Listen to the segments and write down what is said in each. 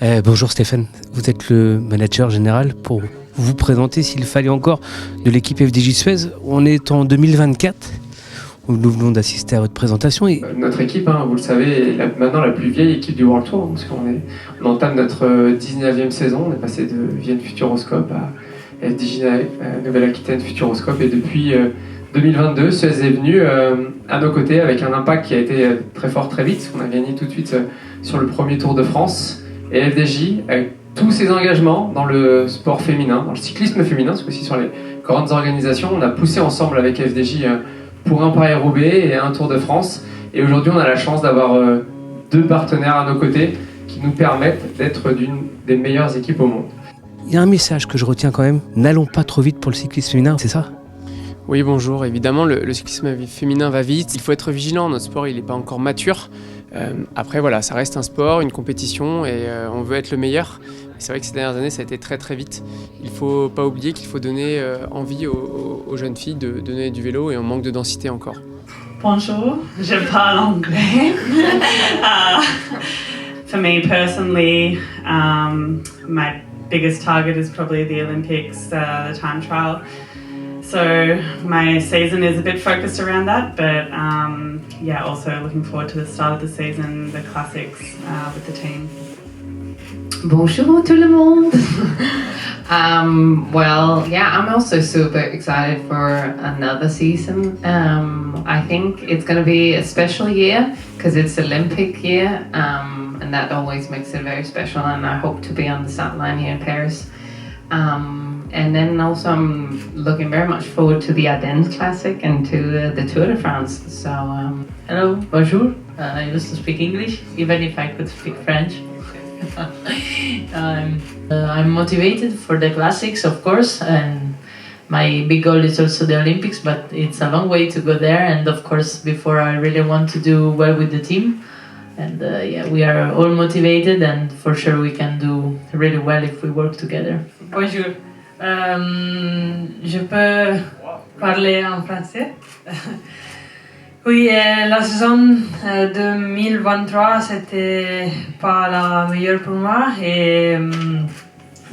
Bonjour Stéphane, vous êtes le manager général pour vous présenter, s'il fallait encore, de l'équipe FDJ Suez. On est en 2024, où nous venons d'assister à votre présentation. Notre équipe, vous le savez, est maintenant la plus vieille équipe du World Tour, parce on entame notre 19e saison. On est passé de Vienne Futuroscope à FDJ Nouvelle-Aquitaine Futuroscope, et depuis 2022, Suez est venu à nos côtés avec un impact qui a été très fort très vite. On a gagné tout de suite sur le premier Tour de France, et FDJ, avec tous ses engagements dans le sport féminin, dans le cyclisme féminin, c'est aussi sur les grandes organisations, on a poussé ensemble avec FDJ pour un Paris-Roubaix et un Tour de France. Et aujourd'hui, on a la chance d'avoir deux partenaires à nos côtés qui nous permettent d'être d'une des meilleures équipes au monde. Il y a un message que je retiens quand même, n'allons pas trop vite pour le cyclisme féminin, c'est ça ? Oui, bonjour. Évidemment, le cyclisme féminin va vite. Il faut être vigilant. Notre sport, il n'est pas encore mature. Après, voilà, ça reste un sport, une compétition, et on veut être le meilleur. C'est vrai que ces dernières années, ça a été très très vite. Il ne faut pas oublier qu'il faut donner envie aux jeunes filles de donner du vélo, et on manque de densité encore. Bonjour, je parle anglais. For me personally, my biggest target is probably the Olympics, the time trial. So my season is a bit focused around that, but also looking forward to the start of the season, the classics with the team. Bonjour tout le monde. I'm also super excited for another season. I think it's going to be a special year because it's Olympic year, and that always makes it very special. And I hope to be on the start line here in Paris. And then also I'm looking very much forward to the Ardennes Classic and to the Tour de France. So, hello, bonjour. I used to speak English, even if I could speak French. I'm motivated for the classics, of course, and my big goal is also the Olympics, but it's a long way to go there. And of course, before I really want to do well with the team. And we are all motivated, and for sure we can do really well if we work together. Bonjour. Je peux parler en français. Oui, la saison 2023, c'était pas la meilleure pour moi, et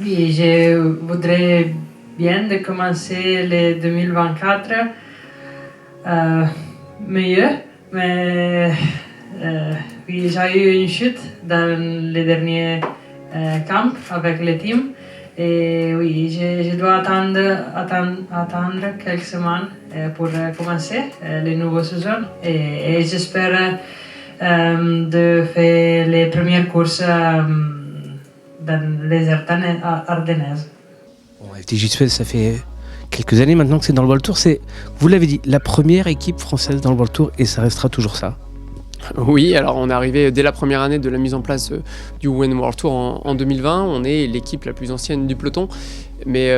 je voudrais bien de commencer le 2024 mieux, mais j'ai eu une chute dans les derniers camps avec le team. Et oui, je dois attendre quelques semaines pour commencer les nouvelles saisons. Et j'espère de faire les premières courses dans les Ardennaises. Bon, FDJ Suez, ça fait quelques années maintenant que c'est dans le World Tour. C'est, vous l'avez dit, la première équipe française dans le World Tour, et ça restera toujours ça. Oui, alors on est arrivé dès la première année de la mise en place du Women World Tour en 2020. On est l'équipe la plus ancienne du peloton, mais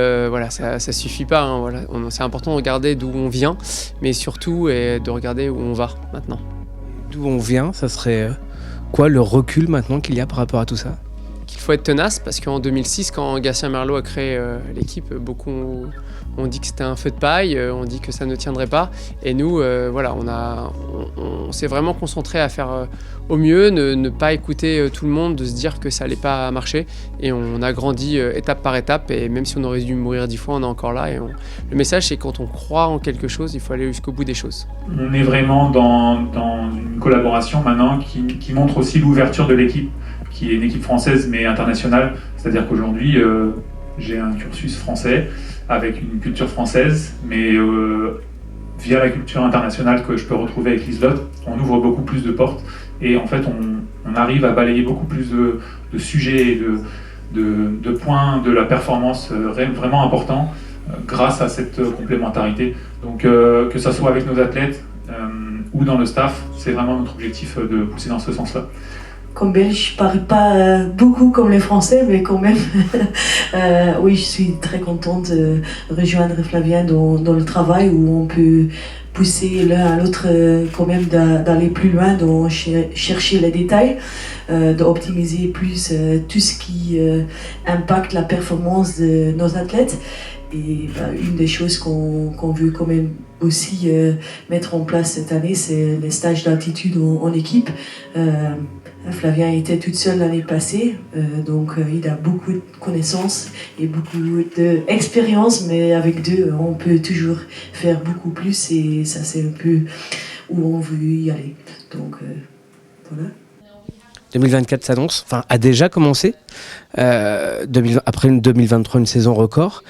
ça suffit pas. C'est important de regarder d'où on vient, mais surtout de regarder où on va maintenant. D'où on vient, ça serait quoi le recul maintenant qu'il y a par rapport à tout ça ? Qu'il faut être tenace, parce qu'en 2006, quand Gatien Merlot a créé l'équipe, beaucoup ont dit que c'était un feu de paille, on dit que ça ne tiendrait pas. Et nous, on s'est vraiment concentré à faire au mieux, ne pas écouter tout le monde, de se dire que ça allait pas marcher. Et on a grandi étape par étape, et même si on aurait dû mourir 10 fois, on est encore là. Et le message, c'est que quand on croit en quelque chose, il faut aller jusqu'au bout des choses. On est vraiment dans une collaboration maintenant qui montre aussi l'ouverture de l'équipe, qui est une équipe française mais internationale. C'est-à-dire qu'aujourd'hui, j'ai un cursus français avec une culture française, mais via la culture internationale que je peux retrouver avec l'Islot, on ouvre beaucoup plus de portes, et en fait on arrive à balayer beaucoup plus de sujets et de points de la performance vraiment importants grâce à cette complémentarité. Donc que ça soit avec nos athlètes ou dans le staff, c'est vraiment notre objectif de pousser dans ce sens-là. Comme belge, je parle pas beaucoup comme les Français, mais quand même, oui, je suis très contente de rejoindre Flavien dans le travail où on peut pousser l'un à l'autre quand même d'aller plus loin, de chercher les détails, d'optimiser plus tout ce qui impacte la performance de nos athlètes. Et une des choses qu'on veut quand même aussi mettre en place cette année, c'est les stages d'altitude en équipe. Flavien était toute seule l'année passée, donc il a beaucoup de connaissances et beaucoup d'expérience, mais avec deux, on peut toujours faire beaucoup plus et ça c'est un peu où on veut y aller. Donc voilà. 2024 s'annonce, enfin a déjà commencé, après 2023 une saison record.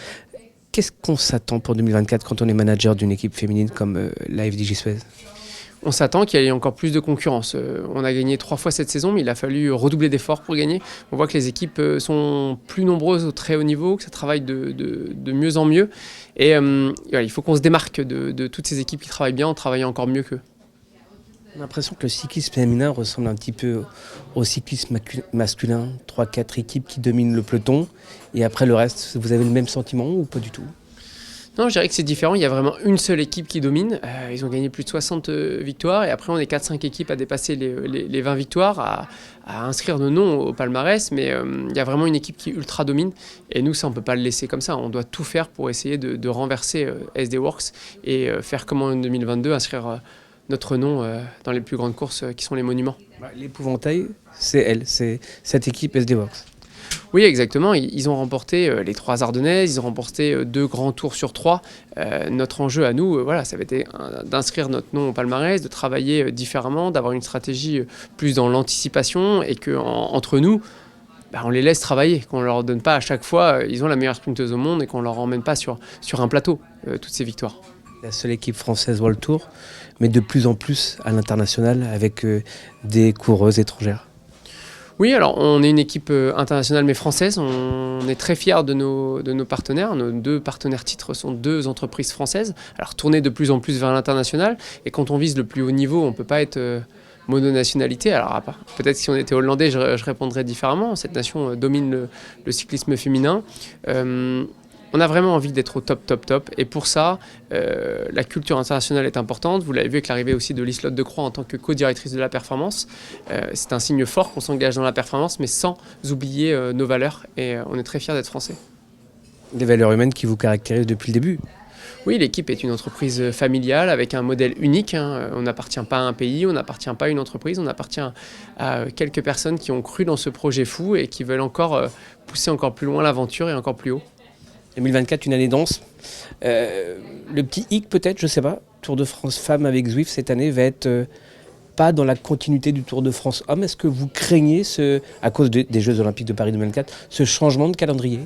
Qu'est-ce qu'on s'attend pour 2024 quand on est manager d'une équipe féminine comme la FDJ Suez ? On s'attend qu'il y ait encore plus de concurrence. On a gagné 3 fois cette saison, mais il a fallu redoubler d'efforts pour gagner. On voit que les équipes sont plus nombreuses au très haut niveau, que ça travaille de mieux en mieux. Et voilà, il faut qu'on se démarque de toutes ces équipes qui travaillent bien en travaillant encore mieux qu'eux. On a l'impression que le cyclisme féminin ressemble un petit peu au cyclisme masculin. 3-4 équipes qui dominent le peloton. Et après le reste, vous avez le même sentiment ou pas du tout ? Non, je dirais que c'est différent. Il y a vraiment une seule équipe qui domine. Ils ont gagné plus de 60 victoires. Et après, on est 4-5 équipes à dépasser les 20 victoires, à inscrire nos noms au palmarès. Mais il y a vraiment une équipe qui ultra domine. Et nous, ça, on ne peut pas le laisser comme ça. On doit tout faire pour essayer de renverser SD Worx et faire comme en 2022, inscrire notre nom dans les plus grandes courses qui sont les monuments. L'épouvantail, c'est elle, c'est cette équipe SD Worx. Oui, exactement. Ils ont remporté les 3 Ardennaises, ils ont remporté 2 grands tours sur 3. Notre enjeu à nous, voilà, ça avait été d'inscrire notre nom au palmarès, de travailler différemment, d'avoir une stratégie plus dans l'anticipation et qu'entre nous, on les laisse travailler, qu'on ne leur donne pas à chaque fois, ils ont la meilleure sprinteuse au monde et qu'on ne leur emmène pas sur un plateau toutes ces victoires. La seule équipe française World Tour, mais de plus en plus à l'international avec des coureuses étrangères. Oui, alors on est une équipe internationale mais française. On est très fiers de nos partenaires. Nos 2 partenaires titres sont 2 entreprises françaises. Alors tourner de plus en plus vers l'international. Et quand on vise le plus haut niveau, on ne peut pas être mononationalité. Alors peut-être si on était hollandais, je répondrais différemment. Cette nation domine le cyclisme féminin. On a vraiment envie d'être au top. Et pour ça, la culture internationale est importante. Vous l'avez vu avec l'arrivée aussi de Liselotte Decroix en tant que co-directrice de la performance. C'est un signe fort qu'on s'engage dans la performance, mais sans oublier nos valeurs. Et on est très fiers d'être français. Des valeurs humaines qui vous caractérisent depuis le début. Oui, l'équipe est une entreprise familiale avec un modèle unique. On n'appartient pas à un pays, on n'appartient pas à une entreprise, on appartient à quelques personnes qui ont cru dans ce projet fou et qui veulent encore pousser encore plus loin l'aventure et encore plus haut. 2024, une année dense. Le petit hic peut-être, je ne sais pas, Tour de France femmes avec Zwift cette année va être pas dans la continuité du Tour de France hommes. Est-ce que vous craignez, à cause des Jeux Olympiques de Paris 2024, ce changement de calendrier ?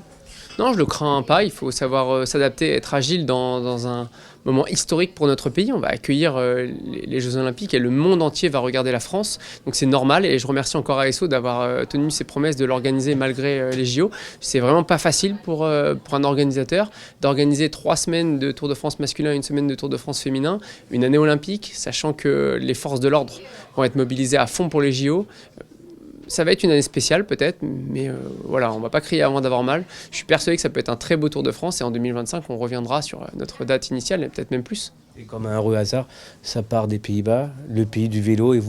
Non, je ne le crains pas. Il faut savoir s'adapter, être agile dans un moment historique pour notre pays. On va accueillir les Jeux Olympiques et le monde entier va regarder la France. Donc c'est normal et je remercie encore ASO d'avoir tenu ses promesses de l'organiser malgré les JO. C'est vraiment pas facile pour un organisateur d'organiser 3 semaines de Tour de France masculin et 1 semaine de Tour de France féminin, une année olympique, sachant que les forces de l'ordre vont être mobilisées à fond pour les JO. Ça va être une année spéciale peut-être, mais voilà, on ne va pas crier avant d'avoir mal. Je suis persuadé que ça peut être un très beau Tour de France et en 2025, on reviendra sur notre date initiale et peut-être même plus. Et comme un heureux hasard, ça part des Pays-Bas, le pays du vélo et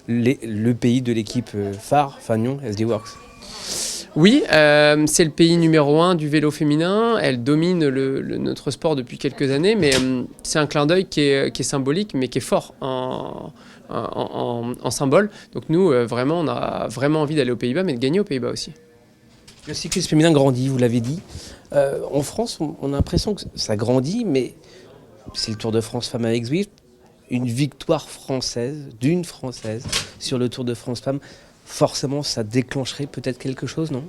le pays de l'équipe phare, Fagnon, SD Worx. Oui, c'est le pays numéro 1 du vélo féminin. Elle domine notre sport depuis quelques années, mais c'est un clin d'œil qui est symbolique, mais qui est fort en symbole. Donc nous, vraiment, on a vraiment envie d'aller aux Pays-Bas, mais de gagner aux Pays-Bas aussi. Le cyclisme féminin grandit, vous l'avez dit. En France, on a l'impression que ça grandit, mais c'est le Tour de France femmes avec Zwift. Une victoire française, d'une Française, sur le Tour de France femmes. Forcément, ça déclencherait peut-être quelque chose, non ?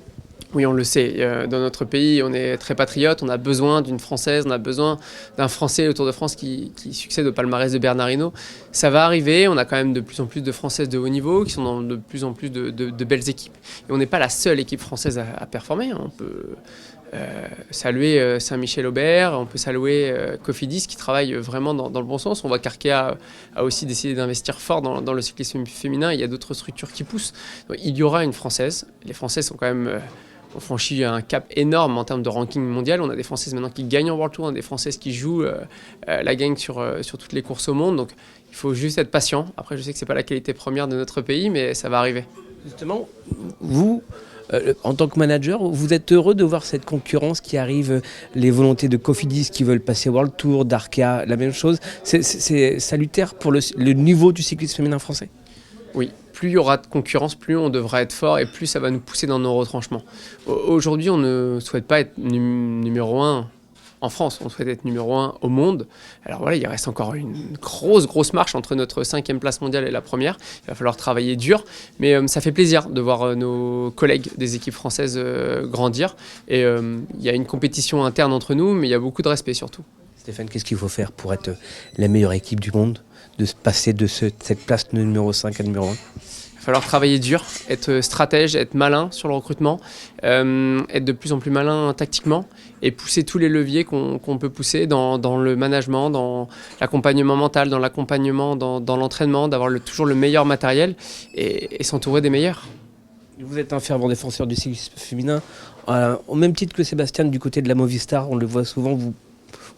Oui, on le sait. Dans notre pays, on est très patriote. On a besoin d'une Française, on a besoin d'un Français au Tour de France qui succède au palmarès de Bernard Hinault. Ça va arriver. On a quand même de plus en plus de Françaises de haut niveau qui sont dans de plus en plus de belles équipes. Et on n'est pas la seule équipe française à performer. On peut saluer Saint-Michel-Aubert, on peut saluer Cofidis qui travaille vraiment dans le bon sens. On voit qu'Arkea a aussi décidé d'investir fort dans le cyclisme féminin. Il y a d'autres structures qui poussent. Donc, il y aura une Française. Les Françaises sont quand même... ont franchi un cap énorme en termes de ranking mondial. On a des Françaises maintenant qui gagnent en World Tour, on a des Françaises qui jouent la gagne sur toutes les courses au monde. Donc il faut juste être patient. Après, je sais que ce n'est pas la qualité première de notre pays, mais ça va arriver. Justement, vous, En tant que manager, vous êtes heureux de voir cette concurrence qui arrive, les volontés de Cofidis qui veulent passer World Tour, d'Arkea, la même chose. C'est salutaire pour le niveau du cyclisme féminin français? Oui, plus il y aura de concurrence, plus on devra être fort et plus ça va nous pousser dans nos retranchements. Aujourd'hui, on ne souhaite pas être numéro 1 en France, on souhaite être numéro 1 au monde. Alors voilà, il reste encore une grosse marche entre notre 5e place mondiale et la première. Il va falloir travailler dur, mais ça fait plaisir de voir nos collègues des équipes françaises grandir. Et il y a une compétition interne entre nous, mais il y a beaucoup de respect surtout. Stéphane, qu'est-ce qu'il faut faire pour être la meilleure équipe du monde, de passer de cette place de numéro 5 à numéro 1? Il va falloir travailler dur, être stratège, être malin sur le recrutement, être de plus en plus malin tactiquement et pousser tous les leviers qu'on peut pousser dans le management, dans l'accompagnement mental, dans l'accompagnement, dans l'entraînement, d'avoir toujours le meilleur matériel et s'entourer des meilleurs. Vous êtes un fervent défenseur du cyclisme féminin, au même titre que Sébastien du côté de la Movistar, on le voit souvent, vous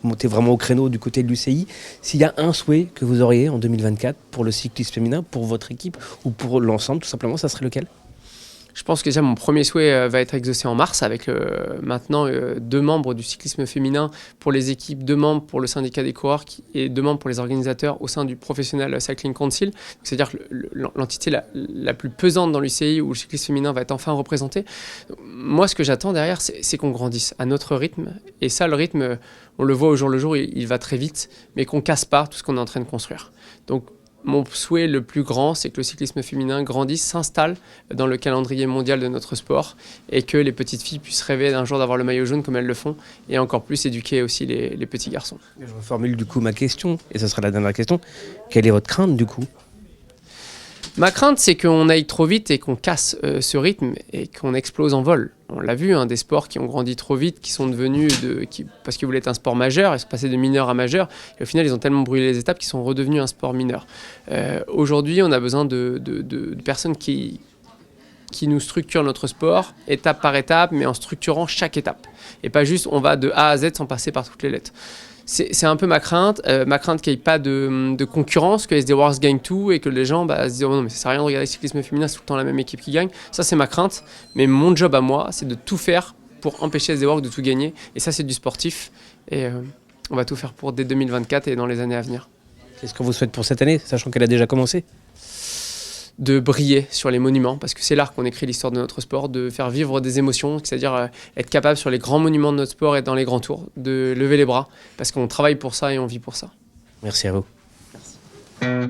montez vraiment au créneau du côté de l'UCI. S'il y a un souhait que vous auriez en 2024 pour le cyclisme féminin, pour votre équipe ou pour l'ensemble, tout simplement, ça serait lequel? Je pense que déjà mon premier souhait va être exaucé en mars avec maintenant 2 membres du cyclisme féminin pour les équipes, 2 membres pour le syndicat des coureurs et 2 membres pour les organisateurs au sein du Professional Cycling Council. C'est-à-dire l'entité la plus pesante dans l'UCI où le cyclisme féminin va être enfin représenté. Moi, ce que j'attends derrière, c'est qu'on grandisse à notre rythme. Et ça, le rythme, on le voit au jour le jour, il va très vite, mais qu'on casse pas tout ce qu'on est en train de construire. Donc, mon souhait le plus grand, c'est que le cyclisme féminin grandisse, s'installe dans le calendrier mondial de notre sport et que les petites filles puissent rêver d'un jour d'avoir le maillot jaune comme elles le font et encore plus éduquer aussi les petits garçons. Je reformule du coup ma question, et ce sera la dernière question. Quelle est votre crainte du coup? Ma crainte, c'est qu'on aille trop vite et qu'on casse ce rythme et qu'on explose en vol. On l'a vu, des sports qui ont grandi trop vite, qui sont devenus, parce qu'ils voulaient être un sport majeur, ils sont passés de mineur à majeur, et au final, ils ont tellement brûlé les étapes qu'ils sont redevenus un sport mineur. Aujourd'hui, on a besoin de personnes qui nous structurent notre sport, étape par étape, mais en structurant chaque étape. Et pas juste, on va de A à Z sans passer par toutes les lettres. C'est un peu ma crainte qu'il n'y ait pas de concurrence, que SD Works gagne tout et que les gens se disent oh non mais ça sert à rien de regarder le cyclisme féminin, c'est tout le temps la même équipe qui gagne. Ça c'est ma crainte, mais mon job à moi c'est de tout faire pour empêcher SD Works de tout gagner et ça c'est du sportif et on va tout faire pour dès 2024 et dans les années à venir. Qu'est-ce qu'on vous souhaite pour cette année, sachant qu'elle a déjà commencé? De briller sur les monuments, parce que c'est là qu'on écrit l'histoire de notre sport, de faire vivre des émotions, c'est-à-dire être capable sur les grands monuments de notre sport et dans les grands tours, de lever les bras, parce qu'on travaille pour ça et on vit pour ça. Merci à vous. Merci.